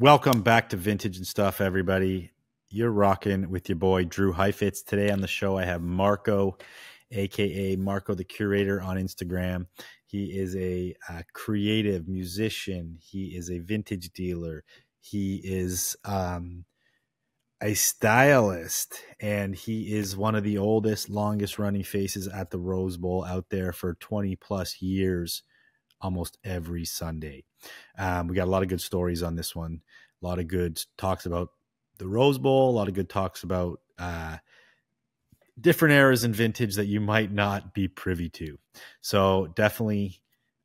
Welcome back to Vintage and Stuff, everybody. You're rocking with your boy Drew Heifetz. Today on the show, I have Marko, aka Marko the Curator on Instagram. He is a creative musician. He is a vintage dealer. He is a stylist, and he is one of the oldest, longest running faces at the Rose Bowl out there for 20 plus years, almost every Sunday. We got a lot of good stories on this one. A lot of good talks about the Rose Bowl. A lot of good talks about different eras in vintage that you might not be privy to. So definitely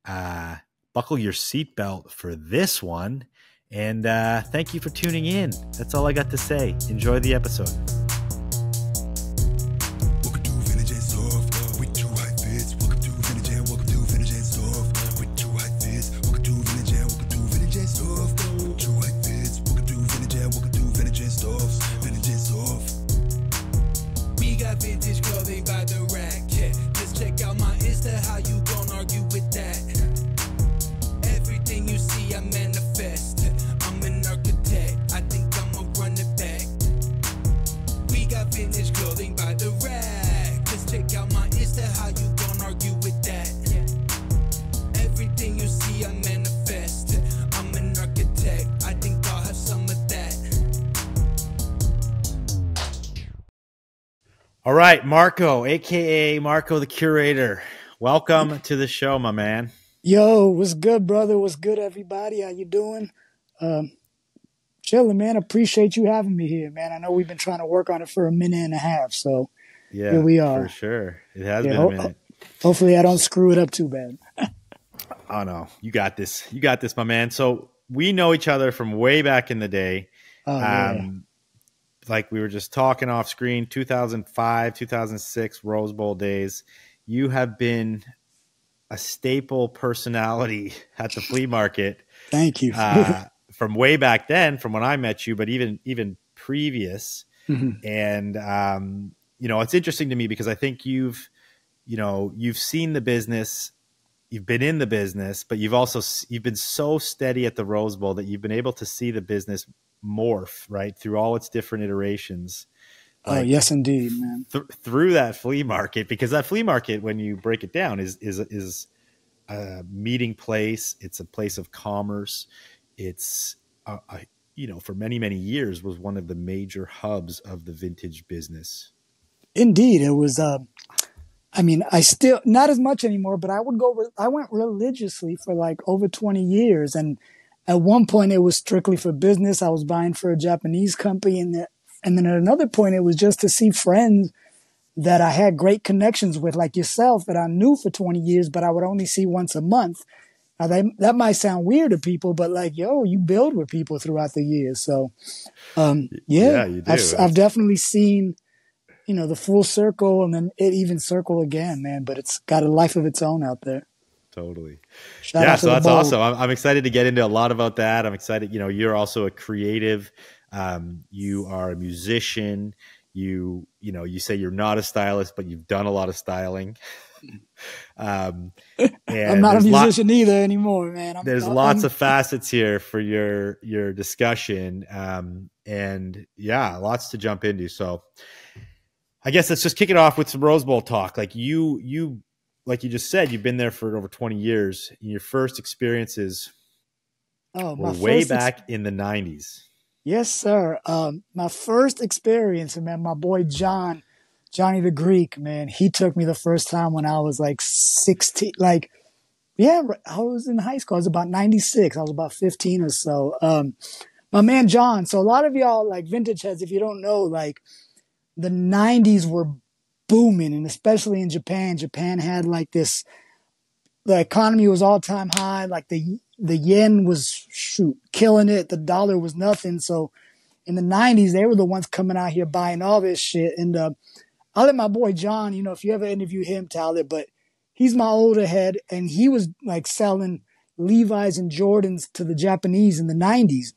buckle your seatbelt for this one. And thank you for tuning in. That's all I got to say. Enjoy the episode. All right, Marko, a.k.a. Marko the Curator. Welcome to the show, my man. Yo, what's good, brother? What's good, everybody? How you doing? Chilling, man. Appreciate you having me here, man. I know we've been trying to work on it for a minute and a half, so yeah, here we are. For sure. It has been a minute. Hopefully I don't screw it up too bad. Oh, no. You got this. You got this, my man. So we know each other from way back in the day. Like we were just talking off screen, 2005, 2006 Rose Bowl days. You have been a staple personality at the flea market. Thank you. From way back then, from when I met you, but even previous. Mm-hmm. And, it's interesting to me because I think you've seen the business, you've been in the business, but you've been so steady at the Rose Bowl that you've been able to see the business morph, right, through all its different iterations. Oh, yes, indeed, man. Through that flea market, because that flea market, when you break it down, is a meeting place. It's a place of commerce. It's for many, many years was one of the major hubs of the vintage business. Indeed, it was. I still not as much anymore, but I went religiously for like over 20 years, and at one point, it was strictly for business. I was buying for a Japanese company, and then at another point, it was just to see friends that I had great connections with, like yourself, that I knew for 20 years, but I would only see once a month. Now, that might sound weird to people, but like, you build with people throughout the years. So, yeah, you do. I've definitely seen, the full circle, and then it even circle again, man. But it's got a life of its own out there. Totally. So that's awesome. I'm excited to get into a lot about that. I'm excited. You're also a creative. You are a musician. You say you're not a stylist, but you've done a lot of styling. And I'm not a musician either anymore, man. There's lots of facets here for your discussion. And yeah, lots to jump into. So I guess let's just kick it off with some Rose Bowl talk. Like you just said, you've been there for over 20 years. Your first experiences were way back in the 90s. Yes, sir. My first experience, man, my boy Johnny the Greek, man, he took me the first time when I was like 16. I was in high school. I was about 96. I was about 15 or so. My man John. So a lot of y'all, like vintage heads, if you don't know, like the 90s were booming, and especially in Japan. Japan had like this, the economy was all time high. Like the yen was killing it. The dollar was nothing. So in the 90s, they were the ones coming out here buying all this shit. And I'll let my boy John, if you ever interview him, tell it, but he's my older head, and he was like selling Levi's and Jordans to the Japanese in the 90s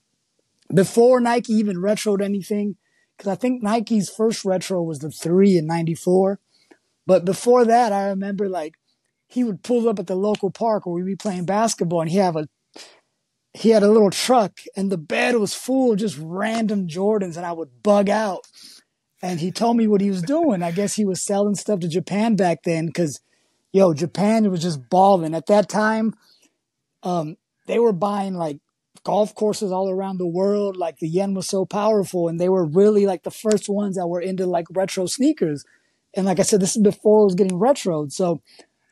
before Nike even retroed anything. Because I think Nike's first retro was the 3 in 94. But before that, I remember like he would pull up at the local park where we'd be playing basketball, and he'd have he had a little truck and the bed was full of just random Jordans and I would bug out. And he told me what he was doing. I guess he was selling stuff to Japan back then because, Japan was just balling. At that time, they were buying like golf courses all around the world. Like the yen was so powerful and they were really like the first ones that were into like retro sneakers. And like I said, this is before it was getting retroed. So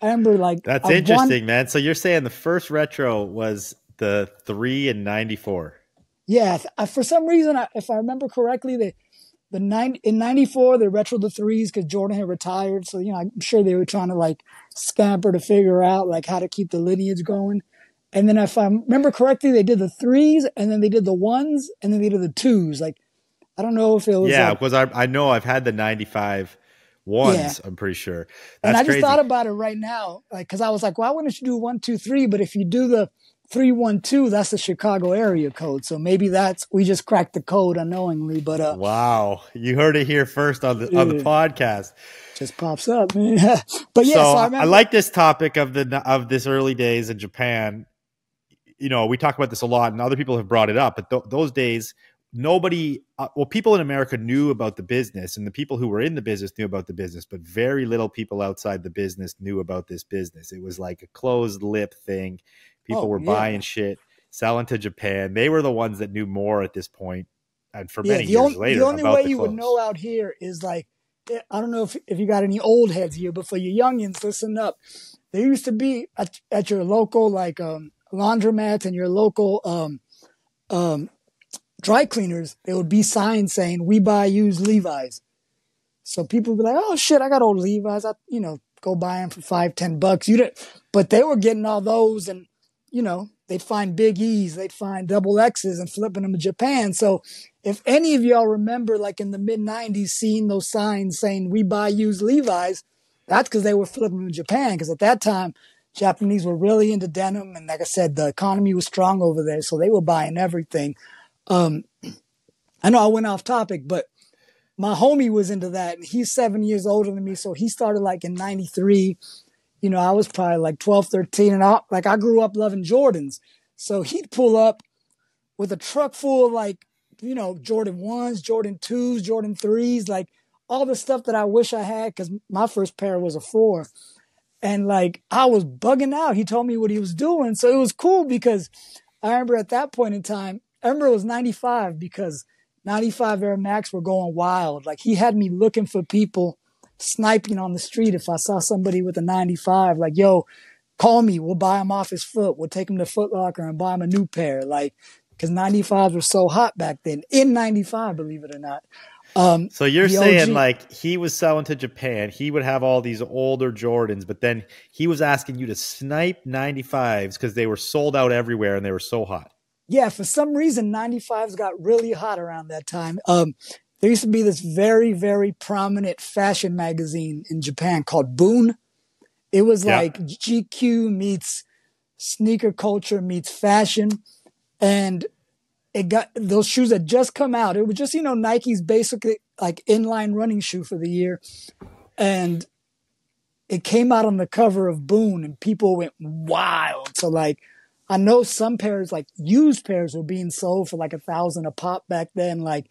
I remember like. That's interesting, man. So you're saying the first retro was the 3 in 94. Yeah. For some reason, if I remember correctly, in 94, they retroed the 3s because Jordan had retired. So, I'm sure they were trying to like scamper to figure out like how to keep the lineage going. And then if I remember correctly, they did the 3s and then they did the 1s and then they did the 2s. Like, I don't know if it was. Yeah, because I know I've had the 95 1s, yeah. I'm pretty sure. That's and I just crazy. thought about it right now. Like, cause I was like, why wouldn't you do 1, 2, 3? But if you do the 312, that's the Chicago area code. So maybe we just cracked the code unknowingly. But wow, you heard it here first on the podcast. Just pops up, man. But yeah, so I like this topic of this early days in Japan. We talk about this a lot, and other people have brought it up. But those days, nobody, people in America knew about the business, and the people who were in the business knew about the business, but very little people outside the business knew about this business. It was like a closed lip thing. People were buying shit, selling to Japan. They were the ones that knew more at this point, and for many years later. The only way you would know out here is like, I don't know if you got any old heads here, but for you youngins, listen up. There used to be at your local like laundromats and your local dry cleaners, there would be signs saying "We buy used Levi's." So people would be like, "Oh shit, I got old Levi's. Go buy them for $5-10." But they were getting all those and. They'd find big E's, they'd find double X's and flipping them to Japan. So if any of y'all remember, like in the mid-90s, seeing those signs saying "We buy used Levi's," that's because they were flipping them to Japan. Because at that time, Japanese were really into denim. And like I said, the economy was strong over there. So they were buying everything. I know I went off topic, but my homie was into that. And he's 7 years older than me. So he started like in 93. I was probably like 12, 13, and I grew up loving Jordans. So he'd pull up with a truck full of like, Jordan 1s, Jordan 2s, Jordan 3s, like all the stuff that I wish I had because my first pair was a 4. And like I was bugging out. He told me what he was doing. So it was cool because I remember at that point in time, it was 95 because 95 Air Max were going wild. Like he had me looking for people sniping on the street. If I saw somebody with a 95, like, yo, call me. We'll buy him off his foot. We'll take him to Foot Locker and buy him a new pair. Like, because 95s were so hot back then. In 95, believe it or not. So you're saying like he was selling to Japan. He would have all these older Jordans, but then he was asking you to snipe 95s because they were sold out everywhere and they were so hot. Yeah, for some reason, 95s got really hot around that time. There used to be this very, very prominent fashion magazine in Japan called Boon. It was like GQ meets sneaker culture meets fashion. And those shoes had just come out. It was just, Nike's basically like inline running shoe for the year. And it came out on the cover of Boon and people went wild. So like, I know some pairs, like used pairs were being sold for like $1,000 a pop back then. Like,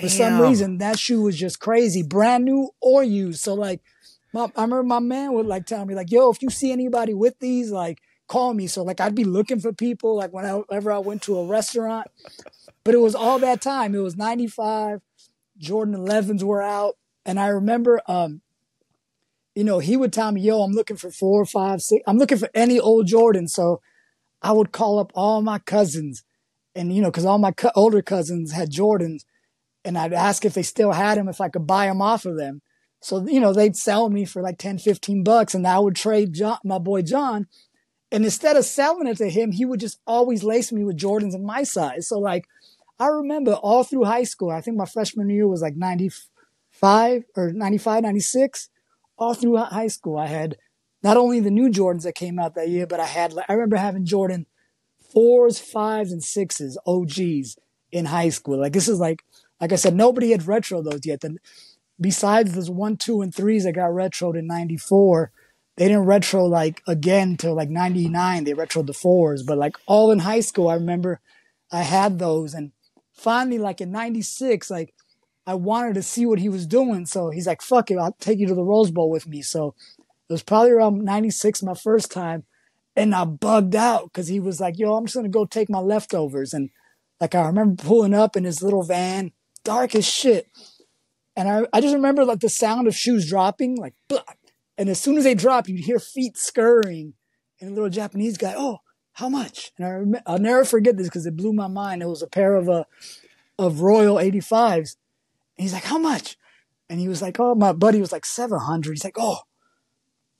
for some reason, that shoe was just crazy, brand new or used. So like, I remember my man would like tell me like, yo, if you see anybody with these, like call me. So like, I'd be looking for people like whenever I went to a restaurant, but it was all that time. It was 95, Jordan 11s were out. And I remember, he would tell me, yo, I'm looking for 4, 5, 6, I'm looking for any old Jordan. So I would call up all my cousins and, cause all my older cousins had Jordans. And I'd ask if they still had them, if I could buy them off of them. So, they'd sell me for like $10-15 and I would trade my boy John. And instead of selling it to him, he would just always lace me with Jordans in my size. So like, I remember all through high school, I think my freshman year was like 95 or 95, 96. All through high school, I had not only the new Jordans that came out that year, but I remember having Jordan 4s, 5s, and 6s, OGs in high school. Like this is like I said, nobody had retro those yet. Besides those 1, 2, and 3s that got retroed in 94, they didn't retro like again till like 99. They retroed the 4s, but like all in high school, I remember I had those. And finally, like in 96, like I wanted to see what he was doing. So he's like, fuck it, I'll take you to the Rose Bowl with me. So it was probably around 96, my first time. And I bugged out because he was like, yo, I'm just going to go take my leftovers. And like, I remember pulling up in his little van, dark as shit. And I just remember like the sound of shoes dropping, like, blah. And as soon as they drop, you'd hear feet scurrying. And a little Japanese guy, oh, how much? And I'll never forget this because it blew my mind. It was a pair of Royal 85s. And he's like, how much? And he was like, oh, my buddy was like 700. He's like, oh,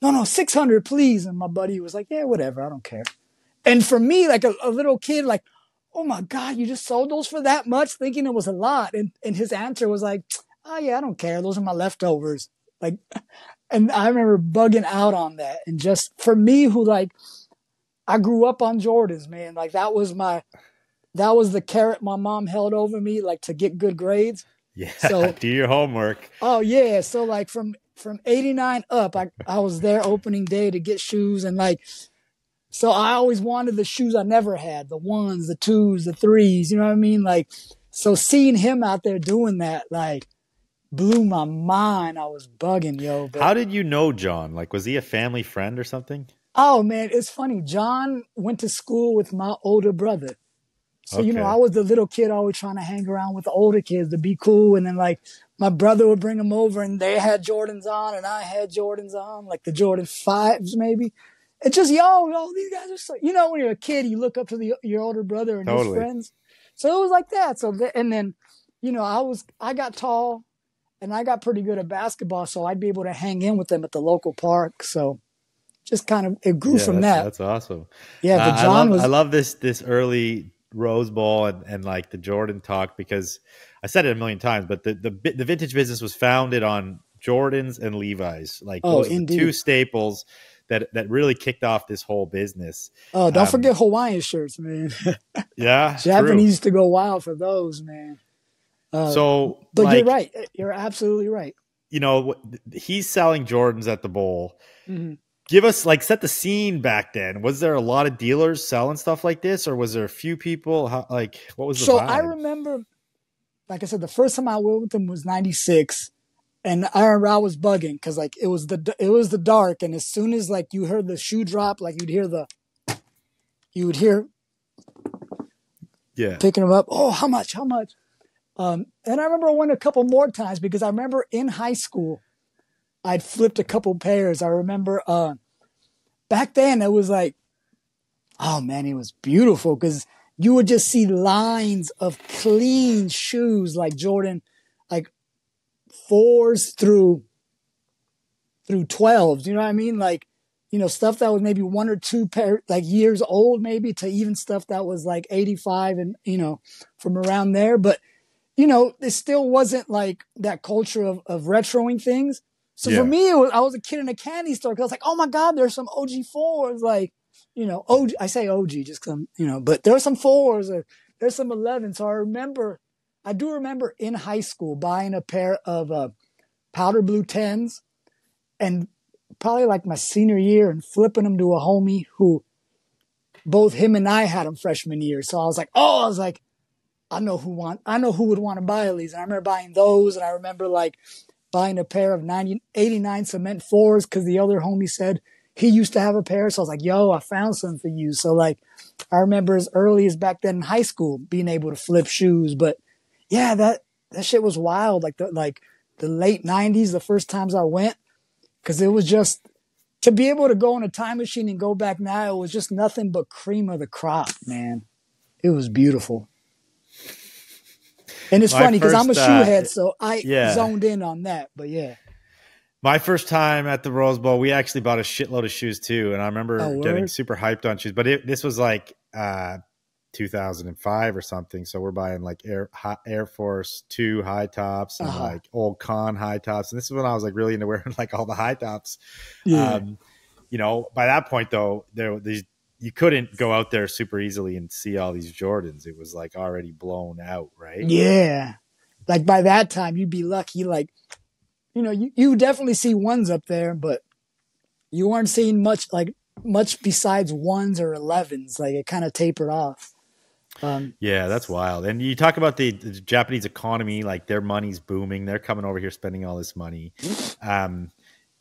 no, 600, please. And my buddy was like, yeah, whatever. I don't care. And for me, like a little kid, like, oh my God, you just sold those for that much, thinking it was a lot. And his answer was like, oh yeah, I don't care. Those are my leftovers. Like, and I remember bugging out on that. And just for me, who like, I grew up on Jordans, man. Like that was the carrot my mom held over me, like to get good grades. Yeah. So do your homework. Oh yeah. So like from 89 up, I was there opening day to get shoes. And like, so I always wanted the shoes I never had, the 1s, the 2s, the 3s, you know what I mean? Like, so seeing him out there doing that, like, blew my mind. I was bugging, yo. But how did you know John? Like, was he a family friend or something? Oh, man, it's funny. John went to school with my older brother. So, okay. You know, I was the little kid always trying to hang around with the older kids to be cool. And then, like, my brother would bring them over and they had Jordans on and I had Jordans on, like the Jordan 5s maybe. It's just, yo, these guys are so, you know, when you're a kid, you look up to your older brother and his friends. So it was like that. So, and then, you know, I got tall and I got pretty good at basketball. So I'd be able to hang in with them at the local park. So just kind of, it grew from that. That's awesome. Yeah. But I love this early Rose Bowl and like the Jordan talk, because I said it a million times, but the vintage business was founded on Jordans and Levi's. Like those are the two staples that really kicked off this whole business. Oh, don't forget Hawaiian shirts, man. Yeah. Japanese used to go wild for those, man. But like, you're right. You're absolutely right. You know, he's selling Jordans at the bowl. Mm-hmm. Give us, like, set the scene back then. Was there a lot of dealers selling stuff like this, or was there a few people? What was the vibe? I remember, like I said, the first time I went with them was 96. And I remember I was bugging because like it was the dark, and as soon as like you heard the shoe drop, like you would hear picking them up. Oh, how much? And I remember I went a couple more times because I remember in high school I'd flipped a couple pairs. I remember back then it was like, oh man, it was beautiful because you would just see lines of clean shoes like Jordan, like 4s through 12s, you know what I mean? Like, you know, stuff that was maybe 1 or 2 years old, maybe, to even stuff that was like 85 and, you know, from around there. But, you know, it still wasn't like that culture of retroing things. So for me, I was a kid in a candy store because I was like, oh my God, there's some OG 4s, like, you know, OG, I say OG just because I'm, you know, but there are some 4s or there's some 11s. So I do remember in high school buying a pair of powder blue 10s and probably like my senior year and flipping them to a homie who both him and I had them freshman year. So I was like, I know who would want to buy these. And I remember buying those. And I remember like buying a pair of 89 cement 4s because the other homie said he used to have a pair. So I was like, yo, I found some for you. So like, I remember as early as back then in high school being able to flip shoes. But yeah, that shit was wild. Like the late 90s, the first times I went, because it was just, to be able to go in a time machine and go back now, it was just nothing but cream of the crop, man. It was beautiful. And it's funny because I'm a shoehead, so I zoned in on that. But yeah. My first time at the Rose Bowl, we actually bought a shitload of shoes too. And I remember getting super hyped on shoes. But this was like 2005 or something. So we're buying like Air Force 2 high tops and like old Con high tops. And this is when I was like really into wearing like all the high tops. Yeah. You know, by that point though, you couldn't go out there super easily and see all these Jordans. It was like already blown out, right? Yeah. Like by that time you'd be lucky. Like, you know, you definitely see ones up there, but You weren't seeing much besides ones or 11s. Like it kind of tapered off. Yeah, that's wild. And you talk about the Japanese economy, like their money's booming. They're coming over here spending all this money. You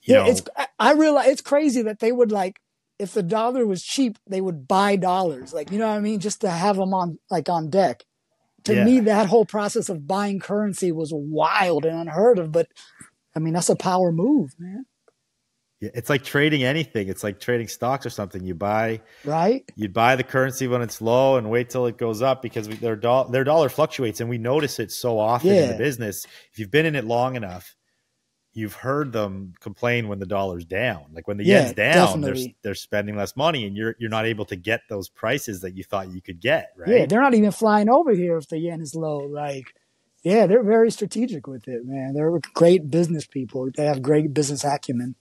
Yeah, know, I realize it's crazy that they would like, if the dollar was cheap, they would buy dollars. Like, you know what I mean? Just to have them on deck. To me, yeah. that whole process of buying currency was wild and unheard of. But I mean, that's a power move, man. Yeah, it's like trading anything. It's like trading stocks or something. You buy the currency when it's low and wait till it goes up because their dollar fluctuates, and we notice it so often in the business. If you've been in it long enough, you've heard them complain when the dollar's down. Like when the yen's down, they're spending less money, and you're not able to get those prices that you thought you could get. Right? Yeah, they're not even flying over here if the yen is low. Like, yeah, they're very strategic with it, man. They're great business people. They have great business acumen.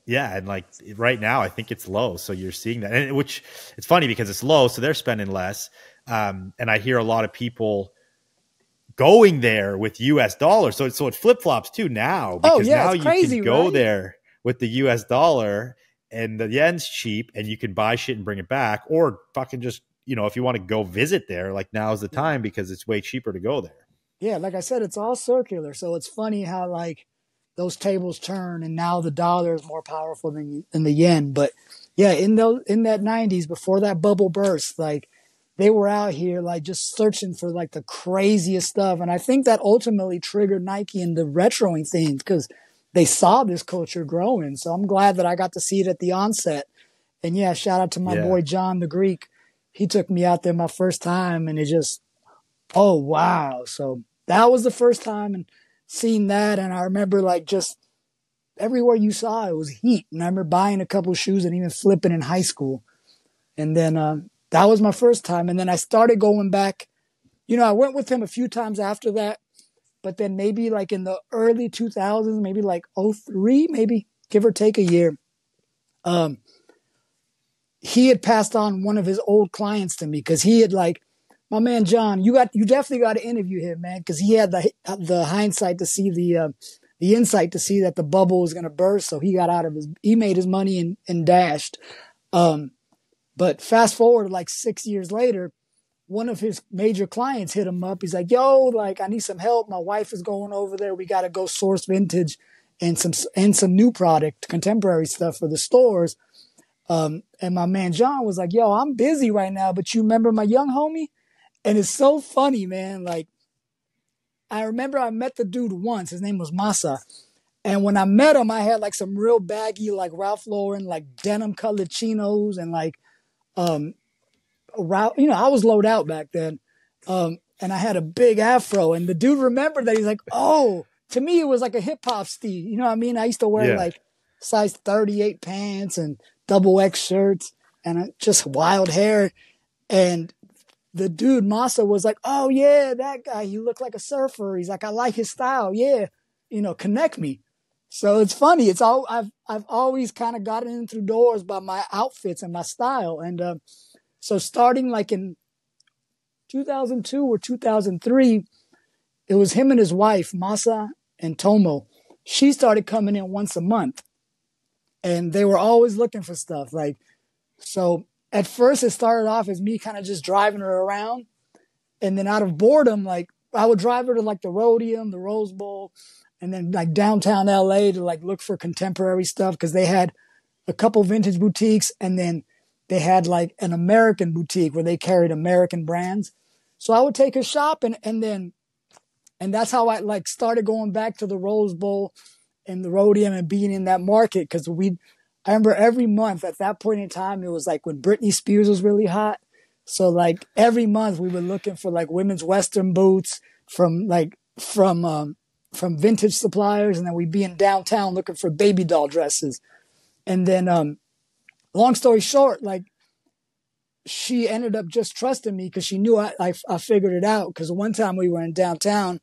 Yeah, and like right now, I think it's low, so you're seeing that, and which it's funny because it's low, so they're spending less. And I hear a lot of people going there with U.S. dollars, so it flip flops too now because now you can go there with the U.S. dollar and the yen's cheap, and you can buy shit and bring it back, or fucking just if you want to go visit there, like now's the time because it's way cheaper to go there. Yeah, like I said, it's all circular, so it's funny how like those tables turn, and now the dollar is more powerful than the yen. But yeah, in that 90s, before that bubble burst, like they were out here like just searching for like the craziest stuff. And I think that ultimately triggered Nike into retroing things because they saw this culture growing. So I'm glad that I got to see it at the onset. And yeah, shout out to my boy John the Greek. He took me out there my first time, and it just, oh wow. So that was the first time, and seeing that, and I remember like just everywhere you saw it was heat. And I remember buying a couple of shoes and even flipping in high school. And then that was my first time. And then I started going back. I went with him a few times after that. But then maybe like in the early 2000s, maybe like '03, maybe give or take a year, he had passed on one of his old clients to me because he had like, my man John, you definitely got to interview him, man, because he had the hindsight to see the insight to see that the bubble was going to burst. So he made his money and dashed. But fast forward like 6 years later, one of his major clients hit him up. He's like, "Yo, like I need some help. My wife is going over there. We got to go source vintage and some new product, contemporary stuff for the stores." And my man John was like, "Yo, I'm busy right now, but you remember my young homie?" And it's so funny, man. Like, I remember I met the dude once. His name was Masa. And when I met him, I had like some real baggy, like Ralph Lauren, like denim colored chinos and like, I was low out back then. And I had a big afro, and the dude remembered that. He's like, "Oh, to me, it was like a hip hop Steve." You know what I mean? I used to wear like size 38 pants and double X shirts and just wild hair. And the dude Masa was like, "Oh yeah, that guy, he looked like a surfer." He's like, "I like his style. Yeah. Connect me." So it's funny. It's all I've always kind of gotten in through doors by my outfits and my style. And so starting like in 2002 or 2003, it was him and his wife, Masa and Tomo. She started coming in once a month, and they were always looking for stuff. Like, so at first it started off as me kind of just driving her around. And then out of boredom, like I would drive her to like the Rhodium, the Rose Bowl, and then like downtown LA to like look for contemporary stuff because they had a couple vintage boutiques, and then they had like an American boutique where they carried American brands. So I would take her shopping, and that's how I like started going back to the Rose Bowl and the Rhodium and being in that market. Cause I remember every month at that point in time, it was like when Britney Spears was really hot. So like every month we were looking for like women's Western boots from vintage suppliers. And then we'd be in downtown looking for baby doll dresses. And then, long story short, like she ended up just trusting me because she knew I figured it out. Because one time we were in downtown,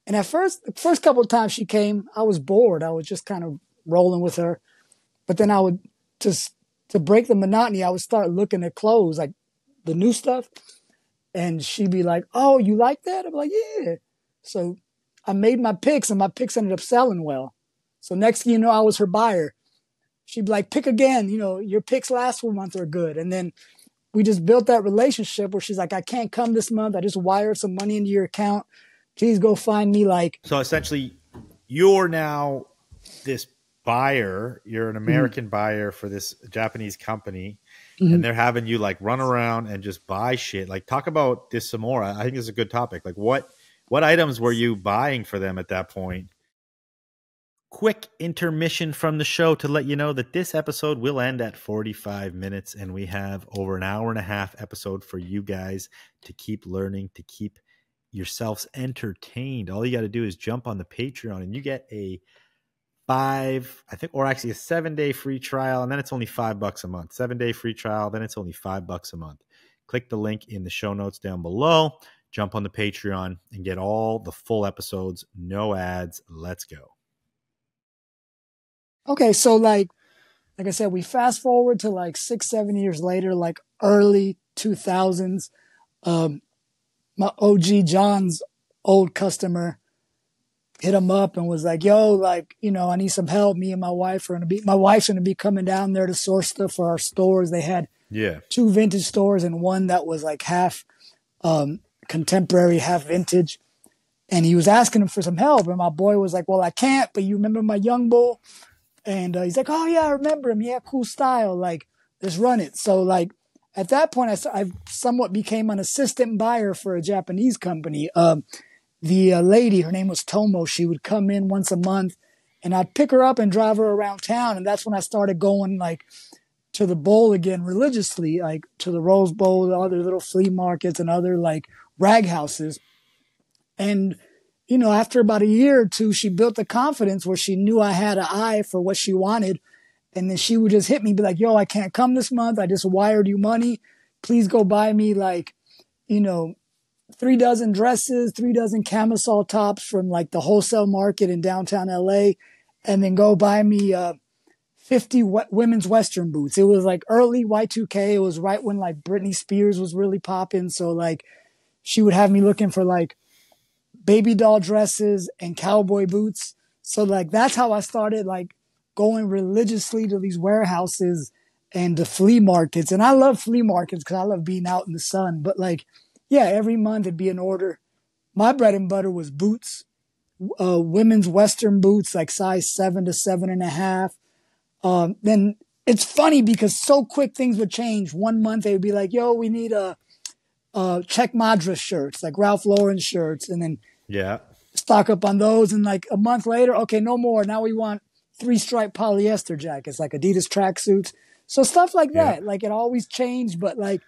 and the first couple of times she came, I was bored. I was just kind of rolling with her. But then I would just, to break the monotony, I would start looking at clothes, like the new stuff. And she'd be like, "Oh, you like that?" I'm like, "Yeah." So I made my picks, and my picks ended up selling well. So next thing you know, I was her buyer. she'd be like, pick again. You know, your picks last month are good. And then we just built that relationship where she's like, I can't come this month. I just wired some money into your account. Please go find me. Like, so essentially, you're now this buyer. You're an American buyer for this Japanese company, and they're having you like run around and just buy shit. Like, talk about this some more. I think it's a good topic. Like, what items were you buying for them at that point? Quick intermission from the show to let you know that this episode will end at 45 minutes, and we have over an hour and a half episode for you guys to keep learning, to keep yourselves entertained. All you got to do is jump on the Patreon, and you get a 7-day free trial, and then it's only $5 a month. 7-day free trial, then it's only $5 a month. Click the link in the show notes down below. Jump on the Patreon and get all the full episodes, no ads. Let's go. Okay, so like I said, we fast forward to like 6-7 years later, like early 2000s. My OG John's old customer hit him up and was like, yo, like, you know, I need some help. Me and my wife's going to be coming down there to source stuff for our stores. They had 2 vintage stores and one that was like half contemporary, half vintage. And he was asking him for some help. And my boy was like, well, I can't, but you remember my young bull? And he's like, oh, yeah, I remember him. Yeah, cool style. Like, let's run it. So, like, at that point, I somewhat became an assistant buyer for a Japanese company. The lady, her name was Tomo, she would come in once a month, and I'd pick her up and drive her around town. And that's when I started going, like, to the bowl again religiously, like, to the Rosebowl, the other little flea markets and other, like, rag houses. And you know, after about a year or two, she built the confidence where she knew I had an eye for what she wanted. And then she would just hit me, be like, yo, I can't come this month. I just wired you money. Please go buy me like, you know, 3 dozen dresses, 3 dozen camisole tops from like the wholesale market in downtown LA. And then go buy me 50 women's Western boots. It was like early Y2K. It was right when like Britney Spears was really popping. So like she would have me looking for like baby doll dresses and cowboy boots. So like that's how I started like going religiously to these warehouses and the flea markets. And I love flea markets because I love being out in the sun. But like, yeah, every month it'd be an order. My bread and butter was boots, women's Western boots, like size 7 to 7.5. Then it's funny because so quick things would change. One month they would be like, yo, we need check Madras shirts, like Ralph Lauren shirts. And then stock up on those. And like a month later, okay, no more. Now we want 3-stripe polyester jackets, like Adidas tracksuits. So stuff like that. Like it always changed, but like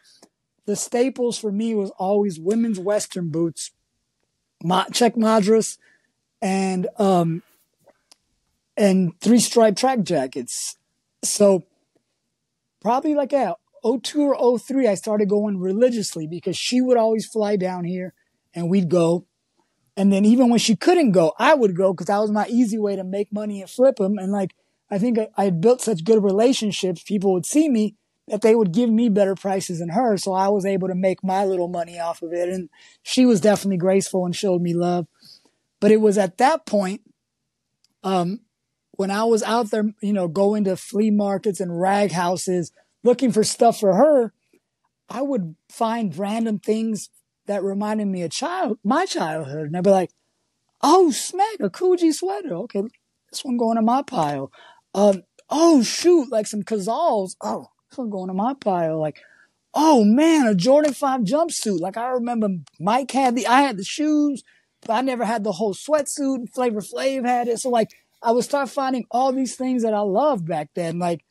the staples for me was always women's Western boots, check Madras, and 3-stripe track jackets. So probably like 02 or 03, I started going religiously because she would always fly down here and we'd go. And then even when she couldn't go, I would go because that was my easy way to make money and flip them. And like, I think I had built such good relationships. People would see me that they would give me better prices than her. So I was able to make my little money off of it. And she was definitely graceful and showed me love. But it was at that point, when I was out there, you know, going to flea markets and rag houses, looking for stuff for her, I would find random things that reminded me of my childhood. And I'd be like, oh, smack, a Coogee sweater. Okay, this one going in my pile. Oh, shoot, like some Cazals. Oh, this one going in my pile. Like, oh, man, a Jordan 5 jumpsuit. Like, I remember Mike I had the shoes, but I never had the whole sweatsuit. Flavor Flav had it. So, like, I would start finding all these things that I loved back then. Like,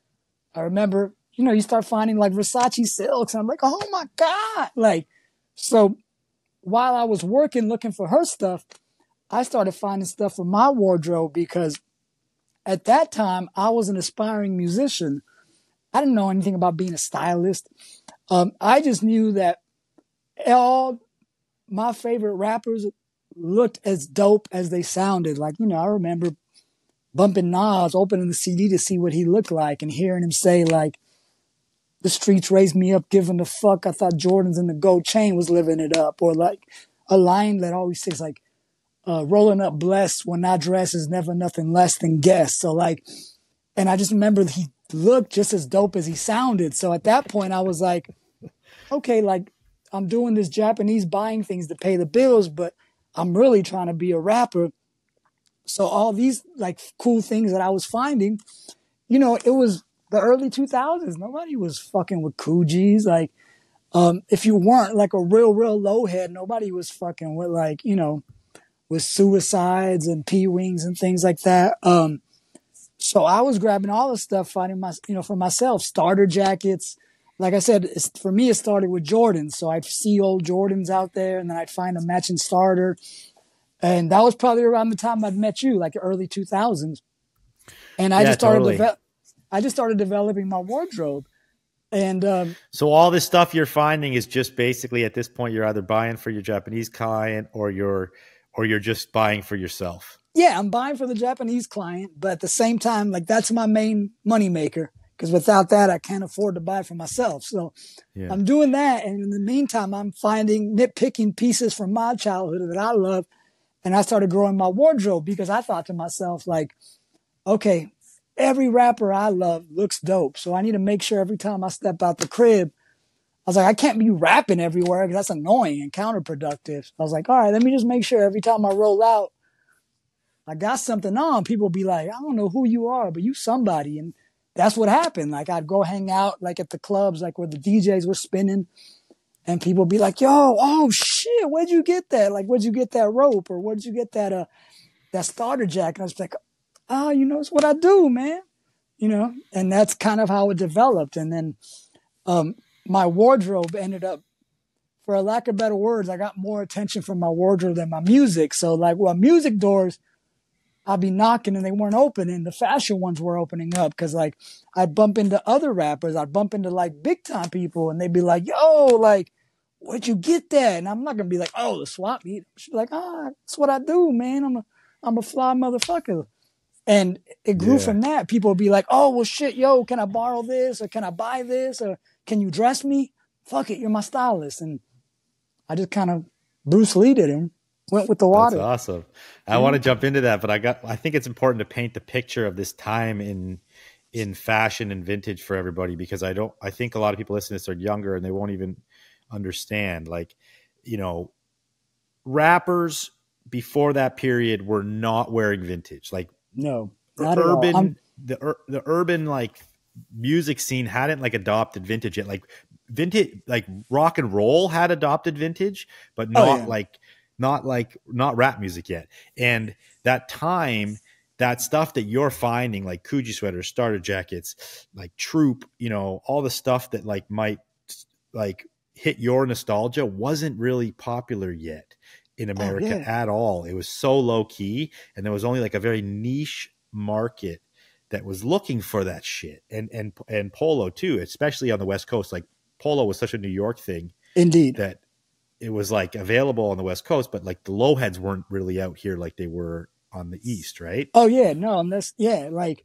I remember, you know, you start finding like Versace silks. And I'm like, oh my God. Like, so while I was working, looking for her stuff, I started finding stuff for my wardrobe because at that time I was an aspiring musician. I didn't know anything about being a stylist. I just knew that all my favorite rappers looked as dope as they sounded. Like, you know, I remember bumping Nas, opening the CD to see what he looked like and hearing him say like, the streets raised me up, giving a fuck. I thought Jordans and the gold chain was living it up. Or like a line that always says like, rolling up blessed when I dress is never nothing less than guess. So like, and I just remember looked just as dope as he sounded. So at that point, I was like, okay, like I'm doing this Japanese buying things to pay the bills, but I'm really trying to be a rapper. So all these like cool things that I was finding, you know, it was the early 2000s. Nobody was fucking with Coogis. Like, if you weren't like a real low head, nobody was fucking with like, you know, with Suicides and P-Wings and things like that. So I was grabbing all the stuff, finding my, you know, for myself, starter jackets. Like I said, for me, it started with Jordans. So I'd see old Jordans out there and then I'd find a matching starter. And that was probably around the time I'd met you, like the early 2000s. And I just started developing my wardrobe. And so all this stuff you're finding is just basically at this point, you're either buying for your Japanese client or you're just buying for yourself. Yeah, I'm buying for the Japanese client, but at the same time, like that's my main moneymaker. Because without that, I can't afford to buy for myself. So I'm doing that. And in the meantime, I'm finding nitpicking pieces from my childhood that I love. And I started growing my wardrobe because I thought to myself, like, okay, every rapper I love looks dope. So I need to make sure every time I step out the crib, I was like, I can't be rapping everywhere because that's annoying and counterproductive. I was like, all right, let me just make sure every time I roll out, I got something on. People be like, I don't know who you are, but you somebody. And that's what happened. Like I'd go hang out like at the clubs, like where the DJs were spinning and people be like, yo, oh shit, where'd you get that? Like, where'd you get that rope? Or where'd you get that starter jacket? And I was like, oh, you know, it's what I do, man. You know, and that's kind of how it developed. And then, my wardrobe ended up, for a lack of better words, I got more attention from my wardrobe than my music. So like, well, music doors, I'd be knocking and they weren't opening. The fashion ones were opening up because like I'd bump into other rappers. I'd bump into like big time people and they'd be like, yo, like, where'd you get that? And I'm not going to be like, oh, the swap meet. She's like, that's what I do, man. I'm a fly motherfucker. And it grew from that. People would be like, oh, well, shit, yo, can I borrow this? Or can I buy this? Or can you dress me? Fuck it, you're my stylist. And I just kind of Bruce Lee'd it and went with the water. That's awesome. I want to jump into that, but I think it's important to paint the picture of this time in fashion and vintage for everybody, because I think a lot of people listening to this are younger and they won't even understand. Like, you know, rappers before that period were not wearing vintage. Like, no, not at all. The urban like music scene hadn't like adopted vintage yet. Like vintage, like rock and roll had adopted vintage, but not not rap music yet. And that time, that stuff that you're finding, like Coogee sweaters, starter jackets, like Troop, you know, all the stuff that like might like hit your nostalgia wasn't really popular yet in America at all. It was so low key, and there was only like a very niche market that was looking for that shit. And polo too, especially on the West Coast. Like polo was such a New York thing. Indeed. That it was like available on the West Coast, but like the low heads weren't really out here like they were on the East, right? Oh yeah, no, and that's like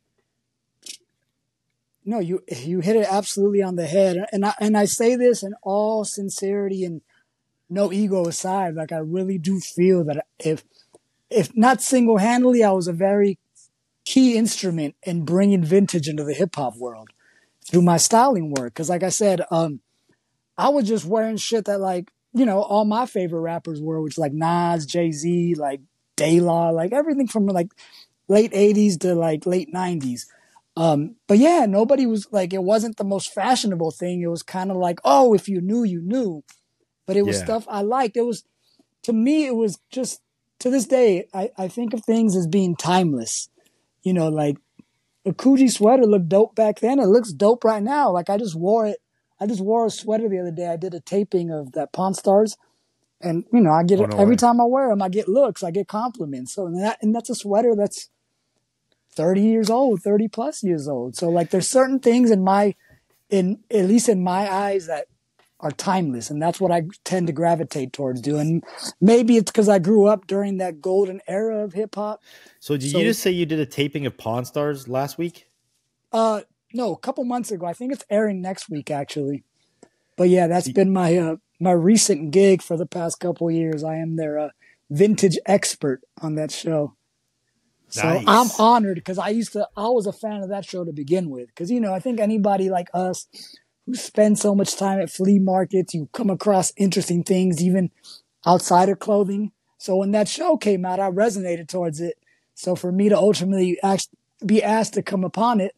no, you hit it absolutely on the head. And I say this in all sincerity and no ego aside, like I really do feel that if not single-handedly, I was a very key instrument in bringing vintage into the hip hop world through my styling work. Cause like I said, I was just wearing shit that like, you know, all my favorite rappers were, which like Nas, Jay-Z, like De La, like everything from like late 80s to like late 90s. But yeah, nobody was like, it wasn't the most fashionable thing. It was kind of like, oh, if you knew, you knew. But it was stuff I liked. It was, to me, it was just, to this day, I think of things as being timeless. You know, like a Coogee sweater looked dope back then. It looks dope right now. Like I just wore it. I just wore a sweater the other day. I did a taping of that Pawn Stars. And, you know, I get it every time I wear them. I get looks. I get compliments. So, and that's a sweater that's 30 years old, 30 plus years old. So, like, there's certain things at least in my eyes, that are timeless. And that's what I tend to gravitate towards doing. Maybe it's because I grew up during that golden era of hip hop. So did you just say you did a taping of Pawn Stars last week? No, a couple months ago. I think it's airing next week, actually. But yeah, that's been my recent gig for the past couple of years. I am their vintage expert on that show. So I'm honored because I was a fan of that show to begin with. Because, I think anybody like us who spend so much time at flea markets, you come across interesting things, even outside of clothing. So when that show came out, I resonated towards it. So for me to ultimately be asked to come upon it,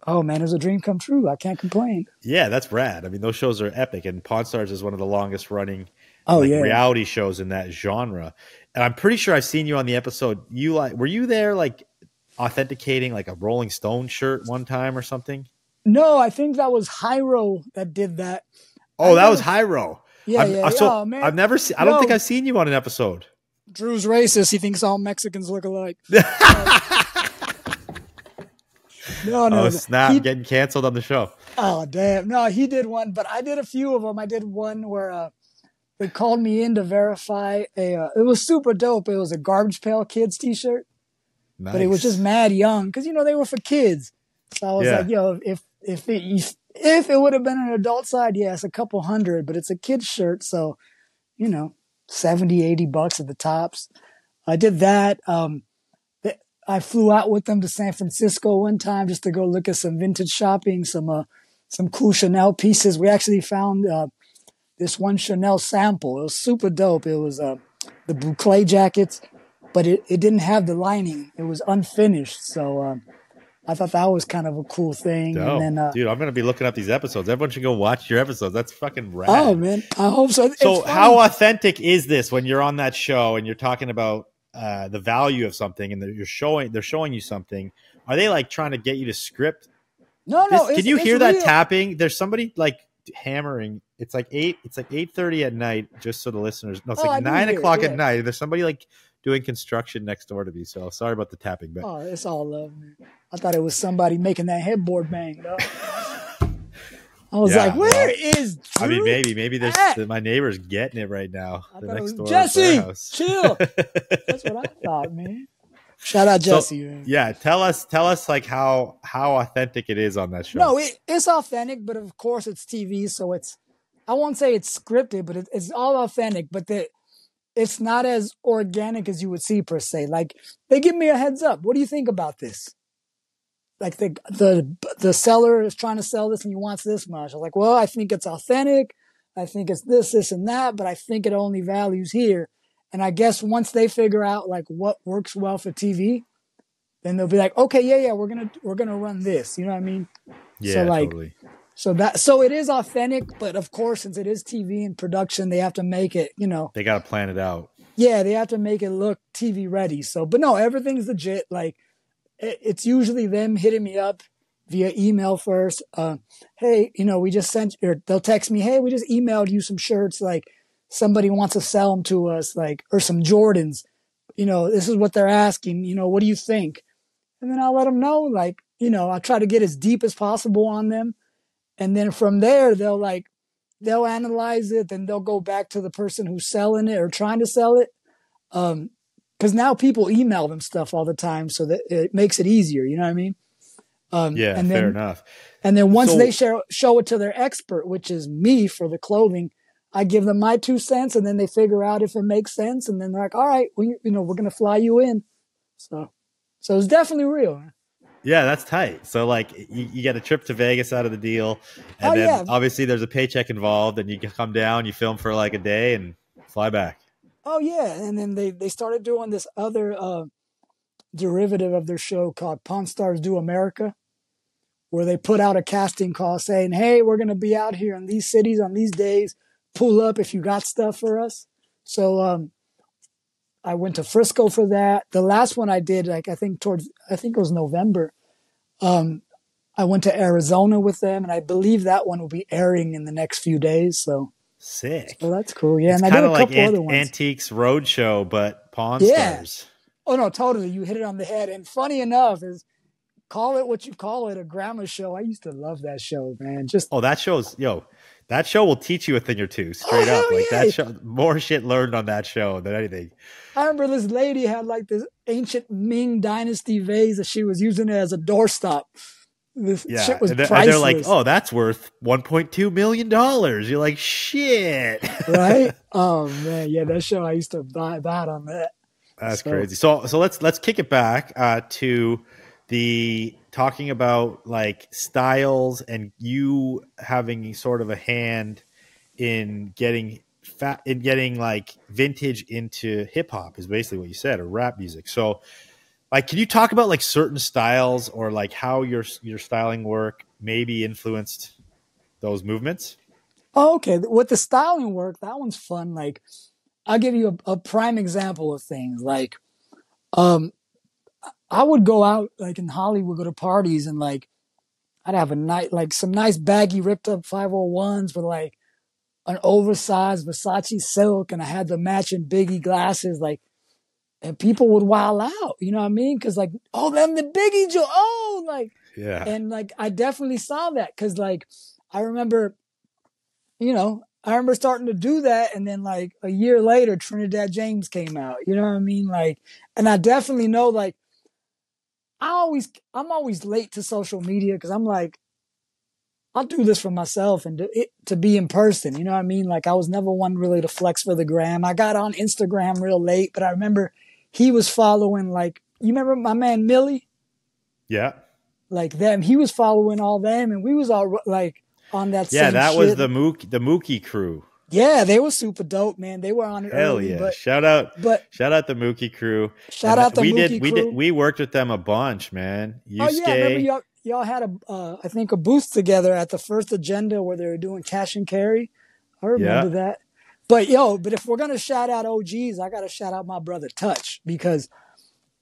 oh man, it was a dream come true. I can't complain. Yeah, that's rad. I mean, those shows are epic, and Pawn Stars is one of the longest running reality shows in that genre. And I'm pretty sure I've seen you on the episode. Were you there like authenticating like a Rolling Stone shirt one time or something? No, I think that was Hyro that did that. Oh, that was Hyro. Yeah. So man. I've never seen. I don't think I've seen you on an episode. Drew's racist. He thinks all Mexicans look alike. No. Oh, snap. Getting canceled on the show. Oh, damn. No, he did one, but I did a few of them. I did one where they called me in to verify it was super dope. It was a Garbage Pail Kids t-shirt. Nice. But it was just mad young because, they were for kids. So I was like, if it would have been an adult side, it's a couple $100, but it's a kid's shirt. So, $70, $80 at the tops. I did that. I flew out with them to San Francisco one time just to go look at some vintage shopping, some cool Chanel pieces. We actually found this one Chanel sample. It was super dope. It was the boucle jackets, but it didn't have the lining. It was unfinished. So I thought that was kind of a cool thing. Dope. And then, dude, I'm going to be looking up these episodes. Everyone should go watch your episodes. That's fucking rad. Oh, man. I hope so. So how authentic is this when you're on that show and you're talking about the value of something and they're showing you something? Are they like trying to get you to script? No. Can you hear that tapping? There's somebody like hammering. It's like 8:30 at night, just so the listeners know. It's like 9 o'clock at night. There's somebody like doing construction next door to me. So sorry about the tapping. But it's all love, man. I thought it was somebody making that headboard bang, though. I was like, where is Drew? I mean, maybe there's my neighbor's getting it right now. I thought it was Jesse, chill. That's what I thought, man. Shout out Jesse. Man. Yeah, tell us like how authentic it is on that show. No, it's authentic, but of course it's TV, so I won't say it's scripted, but it's all authentic, but it's not as organic as you would see per se. Like they give me a heads up. What do you think about this? Like the seller is trying to sell this and he wants this much. I was like, well, I think it's authentic. I think it's this and that, but I think it only values here. And I guess once they figure out like what works well for TV, then they'll be like, okay, we're gonna run this. You know what I mean? Yeah, so like, totally. So it is authentic, but of course, since it is TV and production, they have to make it. They got to plan it out. Yeah, they have to make it look TV ready. So, but no, everything's legit. Like. It's usually them hitting me up via email first. Hey, we just sent, or they'll text me, hey, we just emailed you some shirts. Like somebody wants to sell them to us, like, or some Jordans, this is what they're asking, what do you think? And then I'll let them know, like, I'll try to get as deep as possible on them. And then from there, they'll analyze it. Then they'll go back to the person who's selling it or trying to sell it. Because now people email them stuff all the time, so that it makes it easier. You know what I mean? Fair enough. And then once they show it to their expert, which is me for the clothing, I give them my 2 cents, and then they figure out if it makes sense, and then they're like, "All right, we're going to fly you in." So it's definitely real. Man. Yeah, that's tight. So like you get a trip to Vegas out of the deal, and then obviously there's a paycheck involved, and you come down, you film for like a day, and fly back. Oh, yeah. And then they started doing this other derivative of their show called Pawn Stars Do America, where they put out a casting call saying, hey, we're going to be out here in these cities on these days. Pull up if you got stuff for us. So I went to Frisco for that. The last one I did, like I think it was November. I went to Arizona with them, and I believe that one will be airing in the next few days. So. Sick. So that's cool. Yeah, it's and I did a couple like other ones. Antiques Roadshow, but Pawn Stars. Oh no, totally. You hit it on the head. And funny enough, is call it what you call it, a grandma show. I used to love that show, man. That show will teach you a thing or two, straight up. Like that show, more shit learned on that show than anything. I remember this lady had like this ancient Ming Dynasty vase that she was using it as a doorstop. This shit was priceless. And they're like, oh, that's worth $1.2 million. You're like, shit. Right? Oh, man. Yeah, that show, I used to buy that on that. That's So, crazy. So let's kick it back to the talking about like styles and you having sort of a hand in getting like vintage into hip hop is basically what you said, or rap music. So like, can you talk about like certain styles or like how your styling work maybe influenced those movements? oh, okay, with the styling work, that one's fun. Like, I'll give you a prime example of things. Like, um, I would go out like in Hollywood, go to parties, and like I'd have a night like some nice baggy ripped up 501s with like an oversized Versace silk, and I had the matching Biggie glasses, like, and people would wild out, you know what I mean? Because like, oh, them the Biggie Joe, oh, like, Yeah. and like I definitely saw that because like I remember, I remember starting to do that, and then like a year later, Trinidad James came out, you know what I mean? Like, and I definitely know like I'm always late to social media because I'm like, I'll do this for myself and to be in person. You know what I mean? Like I was never one really to flex for the gram. I got on Instagram real late, but I remember he was following like, you remember my man Millie? Yeah. Like them. He was following all them and we was all like on that Yeah, same that was shit. the Mookie crew. Yeah, they were super dope, man. They were on it Hell early, yeah. but Shout out but the Mookie crew. shout out the we Mookie crew. we worked with them a bunch, man. Oh yeah, I remember Yusuke. y'all had I think a booth together at the first agenda where they were doing cash and carry. I remember Yeah. that. But if we're gonna shout out OGs, I gotta shout out my brother Touch because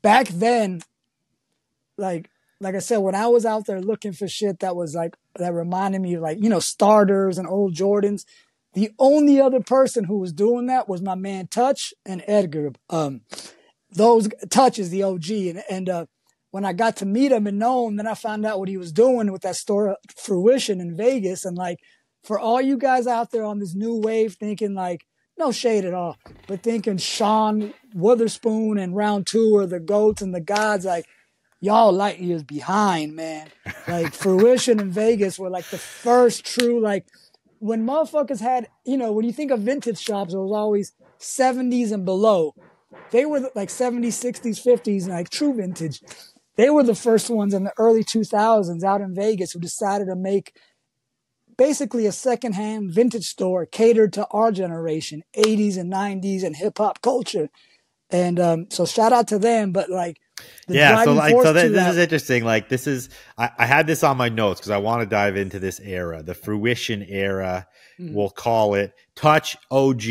back then, like I said, when I was out there looking for shit that was like that reminded me of like starters and old Jordans, the only other person who was doing that was my man Touch and Edgar. Those Touch is the OG, and when I got to meet him and know him, then I found out what he was doing with that store Fruition in Vegas. And like, for all you guys out there on this new wave thinking like, no shade at all, but thinking Sean Witherspoon and Round Two are the GOATs and the gods, like, y'all light years behind, man. Like, Fruition in Vegas were like the first true, like, when motherfuckers had, when you think of vintage shops, it was always 70s and below. They were like 70s, 60s, 50s, and like true vintage. They were the first ones in the early 2000s out in Vegas who decided to make basically a secondhand vintage store catered to our generation, 80s and 90s and hip hop culture. And so shout out to them. But like, this is interesting. Like I had this on my notes because I want to dive into this era, the Fruition era. We'll call it Touch OG.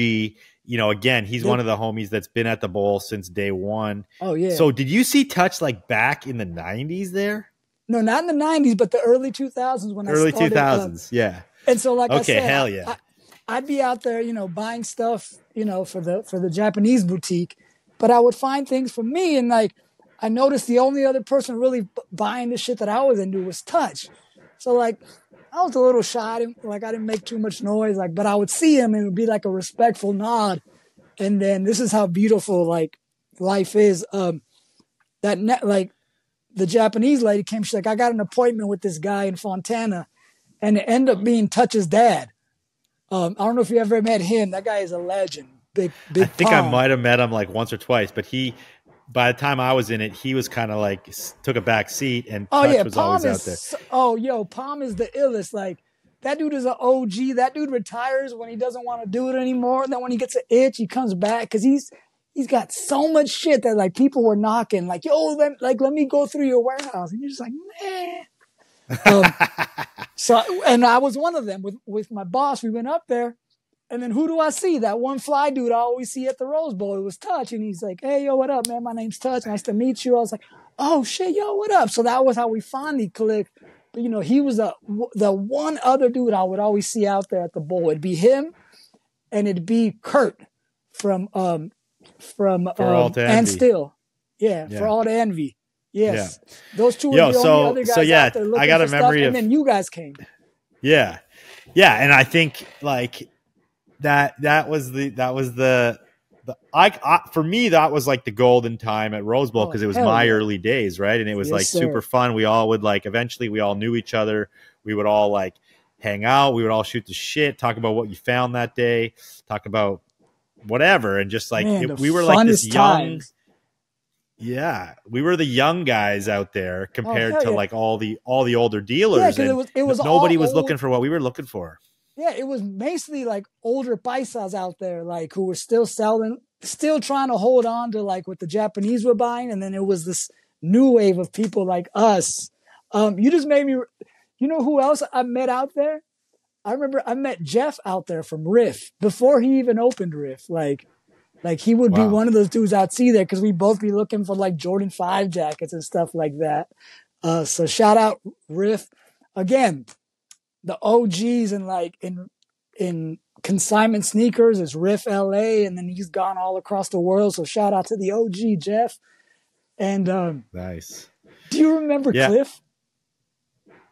Again, he's one of the homies that's been at the bowl since day one. Oh yeah. So did you see Touch like back in the 90s there? No, not in the 90s, but the early 2000s when early I started. 2000s, yeah. And so like I said, hell yeah. I'd be out there, buying stuff, for the Japanese boutique, but I would find things for me, and like I noticed the only other person really buying the shit that I was into was Touch. So like I was a little shy, like I didn't make too much noise, like, but I would see him and it would be like a respectful nod. And then this is how beautiful like life is. Like the Japanese lady came, she's like, I got an appointment with this guy in Fontana, and it ended up being Touch's dad. I don't know if you ever met him. That guy is a legend. Big. I think I might have met him like once or twice, but by the time I was in it, he was kind of like took a back seat, and Touch was always out there. Palm is the illest. Like that dude is an OG. That dude retires when he doesn't want to do it anymore. And then when he gets an itch, he comes back because he's got so much shit that like people were knocking, like, yo, let me go through your warehouse, and you're just like, man. So, and I was one of them with my boss. We went up there. And then who do I see? That one fly dude I always see at the Rose Bowl. It was Touch. And he's like, hey, yo, what up, man? My name's Touch. Nice to meet you. I was like, oh, shit, yo, what up? So that was how we finally clicked. But, he was the one other dude I would always see out there at the bowl. It'd be him, and it'd be Kurt from And Still. Yeah, For All the Envy. Yes. Yeah. Those two were the only other guys out there looking I got for a memory stuff, of, and then you guys came. Yeah. Yeah, and I think, like, that was for me, that was like the golden time at Rose Bowl because it was my early days, right? And it was super fun. We all would eventually we all knew each other. We would all hang out. We would all shoot the shit, talk about what you found that day, talk about whatever, and just we were like this young. Yeah, we were the young guys out there Oh compared hell to yeah, like all the older yeah, dealers, because and it was all nobody was old. looking for what we were looking for. Yeah, it was basically like older paisas out there, like who were still selling, still trying to hold on to like what the Japanese were buying, and then it was this new wave of people like us. You just made me. You know who else I met out there? I remember I met Jeff out there from Riff before he even opened Riff. Like he would be Wow, one of those dudes I'd see there because we both be looking for like Jordan 5 jackets and stuff like that. So shout out Riff again. The OGs and like in consignment sneakers is Riff LA, and then he's gone all across the world. So shout out to the OG Jeff. And nice. do you remember Yeah, Cliff?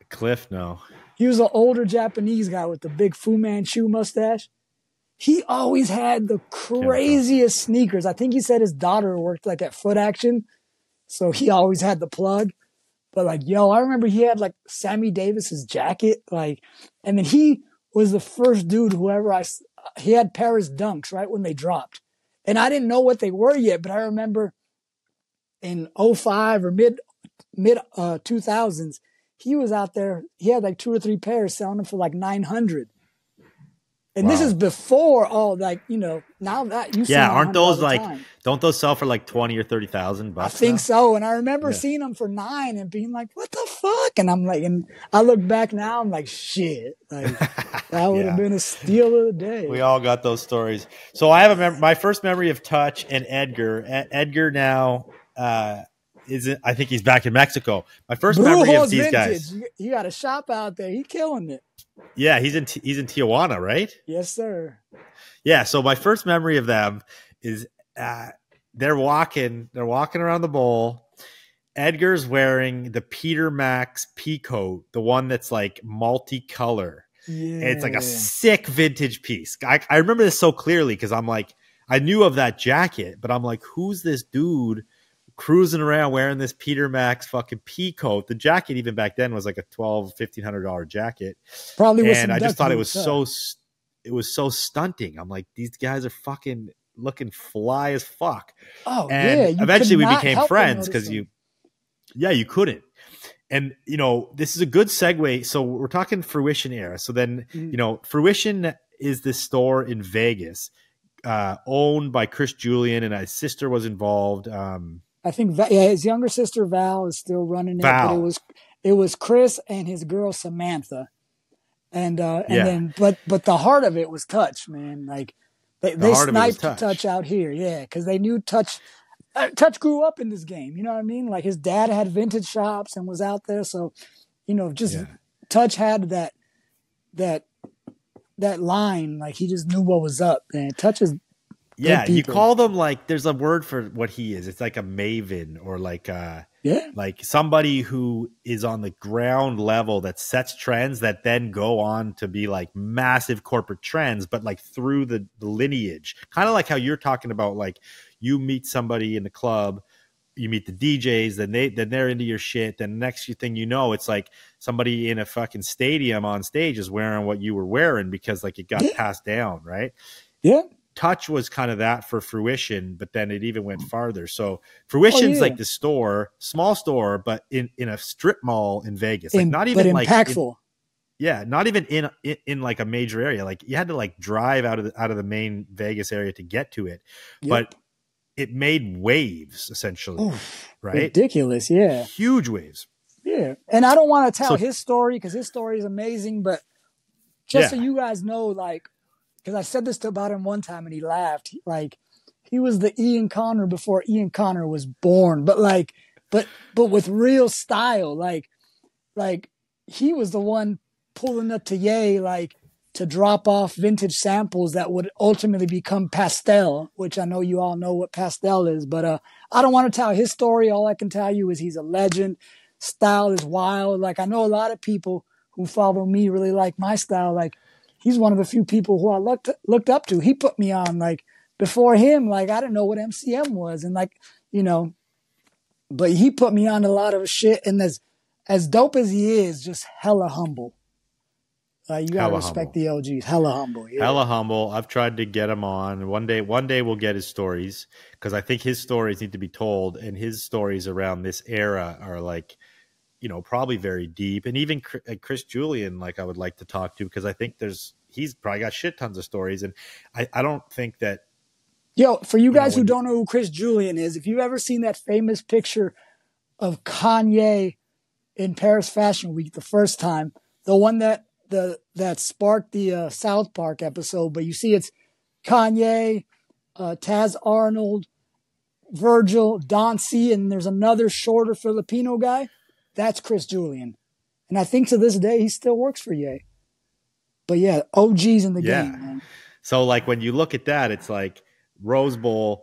Cliff. No. He was an older Japanese guy with the big Fu Manchu mustache. He always had the Can't recall. craziest sneakers. I think he said his daughter worked like at Foot Action, so he always had the plug. But like, yo, I remember he had like Sammy Davis's jacket, like, and then he was the first dude he had Paris Dunks right when they dropped, and I didn't know what they were yet, but I remember in '05 or mid 2000s, he was out there. He had like 2 or 3 pairs selling them for like 900. And this is Wow. before all like, now that you see Yeah, them aren't 100 all those the like? time. Don't those sell for like 20 or 30,000 I bucks think now? so. And I remember Yeah. seeing them for 9 and being like, what the fuck? And I'm like, and I look back now, I'm like, shit. Like, that would have Yeah. been a steal of the day. We all got those stories. So I have my first memory of Touch and Edgar. Edgar now I think he's back in Mexico. My first memory of Brujos these Vintage. guys. You got a shop out there. He killing it. Yeah, he's in Tijuana, right? Yes, sir. Yeah. So my first memory of them is they're walking around the bowl. Edgar's wearing the Peter Max pea coat, the one that's like multicolor. Yeah. It's like a sick vintage piece. I remember this so clearly because I'm like, I knew of that jacket, but I'm like, who's this dude cruising around wearing this Peter Max fucking pea coat? The jacket even back then was like a $1,200-$1,500 jacket. Probably with And some I just duck thought boots, it was so stunting. I'm like, these guys are fucking looking fly as fuck. Oh, And yeah. You eventually we could not became help but friends notice because them. you couldn't. And, this is a good segue. So we're talking Fruition era. So then, Fruition is this store in Vegas, owned by Chris Julian, and his sister was involved. I think his younger sister Val is still running it, Val. but it was Chris and his girl Samantha, and Yeah. then but the heart of it was Touch, man. Like they heart of it was sniped Touch. Touch out here, yeah, because they knew Touch. Touch grew up in this game, you know what I mean? Like his dad had vintage shops and was out there, so Touch had that line. Like he just knew what was up, man. Touch is Yeah, good you people. call them like there's a word for what he is. It's like a maven or like like somebody who is on the ground level that sets trends that then go on to be like massive corporate trends, but like through the lineage. Kind of like how you're talking about, like you meet somebody in the club, you meet the DJs, then they're into your shit. Then next thing you know, it's like somebody in a fucking stadium on stage is wearing what you were wearing because like it got passed down, right? Yeah. Touch was kind of that for Fruition, but then it even went farther. So Fruition's like the store, small store, but in a strip mall in Vegas, like not even like impactful. Not even in like a major area. Like you had to like drive out of the main Vegas area to get to it, but it made waves essentially. Oof, right? Ridiculous, yeah, huge waves. Yeah, and I don't want to tell his story because his story is amazing, but just so you guys know, like. Because I said this about him one time and he laughed. Like he was the Ian Connor before Ian Connor was born, but with real style. Like he was the one pulling up to Ye like to drop off vintage samples that would ultimately become pastel, which I know you all know what pastel is. But I don't want to tell his story. All I can tell you is he's a legend. Style is wild. Like I know a lot of people who follow me really like my style. Like. He's one of the few people who I looked up to. He put me on, like, before him, like, I didn't know what MCM was. And, like, but he put me on a lot of shit. And as dope as he is, just hella humble. You gotta Hella respect humble. the OGs. Hella humble. Yeah. Hella humble. I've tried to get him on. One day we'll get his stories, because I think his stories need to be told, and his stories around this era are like, probably very deep. And even Chris Julian, like, I would like to talk to, because I think he's probably got shit tons of stories. And I don't think that. Yo, for you guys who don't know who Chris Julian is, if you've ever seen that famous picture of Kanye in Paris Fashion Week the first time, the one that sparked the South Park episode, but you see it's Kanye, Taz Arnold, Virgil, Don C, and there's another shorter Filipino guy. That's Chris Julian. And I think to this day, he still works for Ye. But yeah, OGs in the game, man. So like when you look at that, it's like Rosebowl,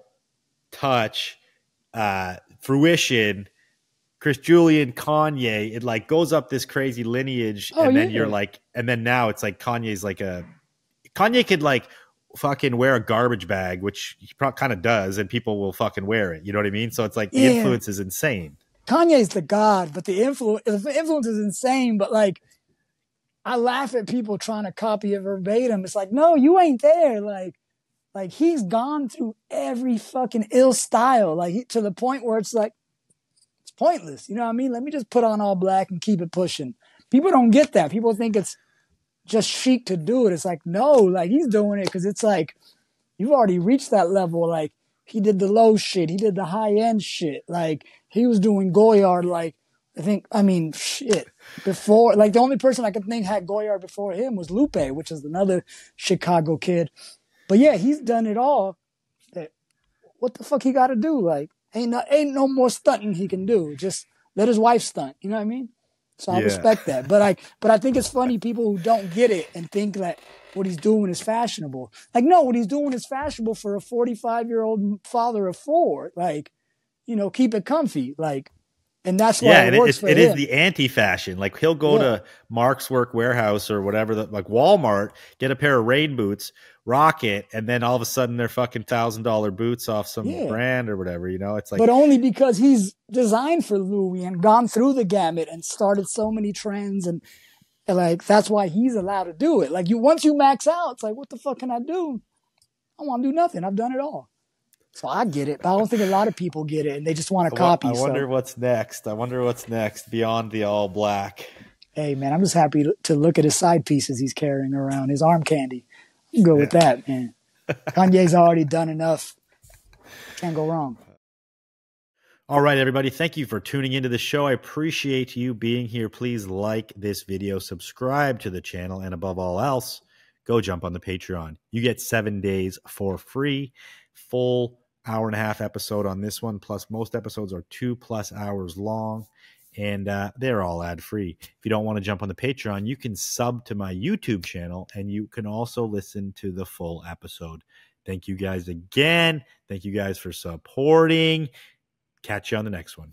Touch, Fruition, Chris Julian, Kanye. It like goes up this crazy lineage. And then you're like, and then now it's like Kanye's like Kanye could like fucking wear a garbage bag, which he kind of does, and people will fucking wear it. You know what I mean? So it's like the influence is insane. Kanye's the god, but the influence is insane. But like, I laugh at people trying to copy it verbatim. It's like, no, you ain't there. Like he's gone through every fucking ill style, like to the point where it's like, it's pointless. You know what I mean? Let me just put on all black and keep it pushing. People don't get that. People think it's just chic to do it. It's like, no, like he's doing it because it's like, you've already reached that level. Like he did the low shit. He did the high end shit. Like he was doing Goyard. Like shit. Before, like the only person I could think had Goyard before him was Lupe, which is another Chicago kid. But yeah, he's done it all. What the fuck he got to do? Like ain't no more stunting he can do. Just let his wife stunt. You know what I mean? So I respect that. But I think it's funny people who don't get it and think that what he's doing is fashionable. Like, no, what he's doing is fashionable for a 45-year-old father of four. Like, keep it comfy. Like, and that's why it works for him. It is the anti-fashion. Like he'll go to Mark's Work Warehouse or whatever, like Walmart, get a pair of rain boots, rock it, and then all of a sudden they're fucking $1,000 boots off some brand or whatever. It's like, but only because he's designed for Louis and gone through the gamut and started so many trends, and like that's why he's allowed to do it. Like once you max out, it's like, what the fuck can I do? I want to do nothing. I've done it all. So I get it, but I don't think a lot of people get it, and they just want to copy. I wonder what's next. Beyond the all black. Hey, man, I'm just happy to look at his side pieces he's carrying around, his arm candy. I'm good with that, man. Kanye's already done enough. Can't go wrong. All right, everybody. Thank you for tuning into the show. I appreciate you being here. Please like this video, subscribe to the channel, and above all else, go jump on the Patreon. You get 7 days for free, full hour-and-a-half episode on this one, plus most episodes are 2+ hours long, and they're all ad-free. If you don't want to jump on the Patreon, you can sub to my YouTube channel, and you can also listen to the full episode. Thank you guys again. Thank you guys for supporting. Catch you on the next one.